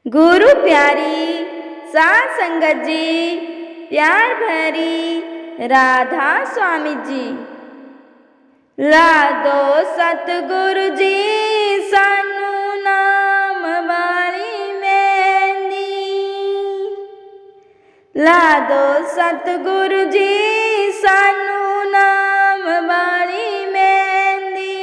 गुरु प्यारी साध संगत जी, प्यार भरी राधा स्वामी जी। ला दो सतगुरु जी सानू नाम वाली मेहंदी। ला दो सतगुरु जी सानू नाम वाली मेहंदी।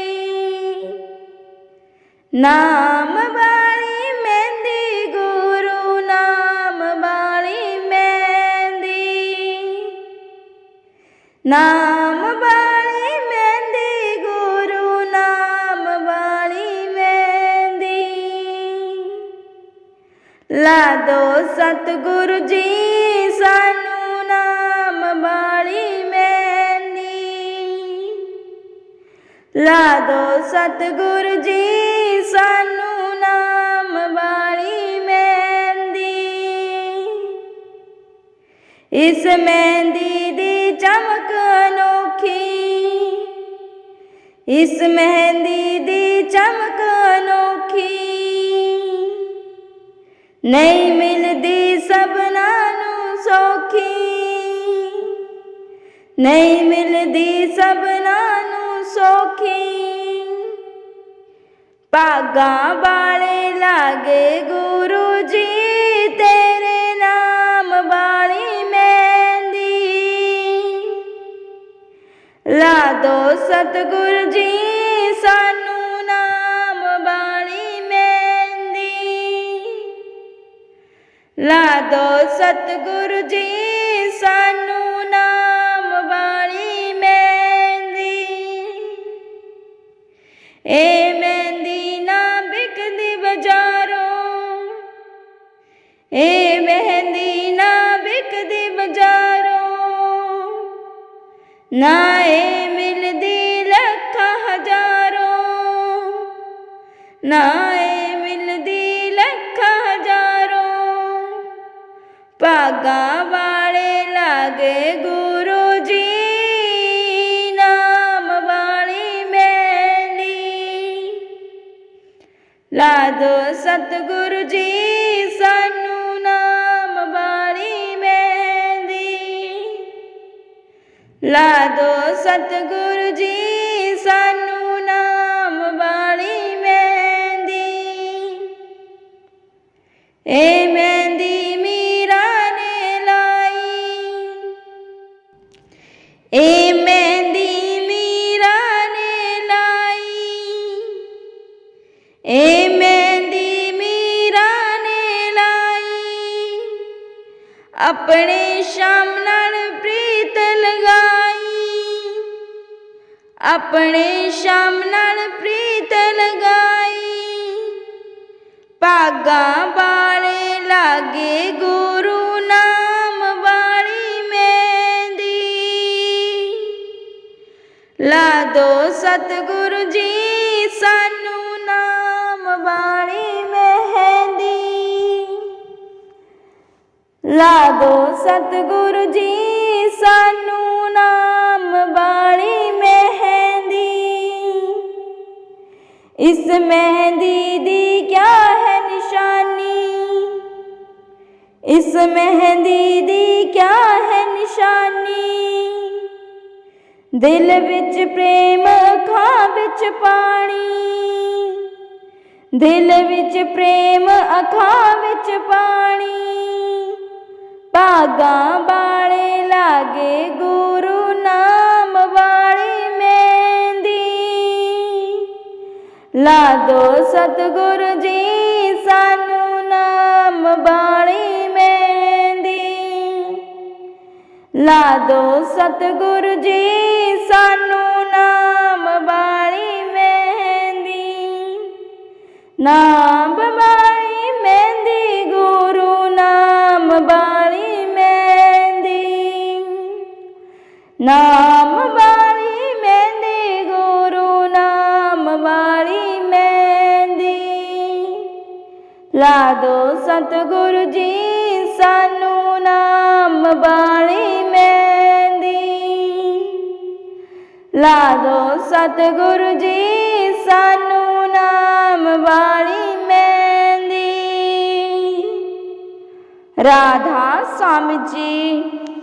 नाम वाली मेहंदी गुरु नाम वाली मेहंदी। नाम वाली मेहंदी गुरु नाम वाली मेहंदी। ला दो सतगुरु जी सानू नाम वाली मेहंदी। ला दो सतगुरु जी सानू नाम वाली मेहंदी। इस मेहंदी दी चमक अनोखी, इस मेहंदी दी चमक अनोखी। नहीं मिलदी सबना नू सौखी, नहीं मिलदी सबना नू सौखी। भागा वाले लागे गुरु जी तेरे नाम वाली मेहंदी। ला दो सतगुरु जी सानू नाम वाली मेहंदी। ला दो सतगुरु जी सानू नाम वाली मेहंदी। ए मेहंदी ना बिकदी बाजारों, ए मेहंदी ना बिकदी बाजारों। ना ए मिलदी लखां हजारों, ना ए मिलदी लखां हजारों। भागा वाले लागे गुरु जी नाम वाली मेहंदी। ला दो सतगुरु जी सानू नाम वाली मेहंदी। ला दो सतगुरु जी सानू नाम वाली मेहंदी। ए मेहंदी मीरा ने लाई, ए मेहंदी मीरा ने लाई। ए मेहंदी मीरा ने लाई, अपने श्याम नाल प्रीत लगाई। अपने श्याम नाल प्रीत लगाई। भागा वाले लागे गुरु नाम वाली मेहंदी। ला दो सतगुरु जी सानू नाम वाली मेहंदी। ला दो सतगुरु जी सानू नाम वाली मेहंदी। इस मेहंदी दी क्या है निशानी, इस मेहंदी दी क्या है निशानी। दिल विच प्रेम अखां विच पानी, दिल विच प्रेम अखां विच पानी। भागा वाले लागे गुरु नाम वाली मेहंदी। ला दो सतगुरु जी सानू नाम वाली मेहंदी। ला दो सतगुरु जी सानू नाम वाली मेहंदी। नाम वाली मेहंदी गुरु नाम वाली मेहंदी। नाम वाली मेहंदी गुरु नाम वाली मेहंदी। ला दो सतगुरु जी सानू नाम वाली मेहंदी। ला दो सतगुरु जी सानू नाम वाली मेहंदी। राधा स्वामी जी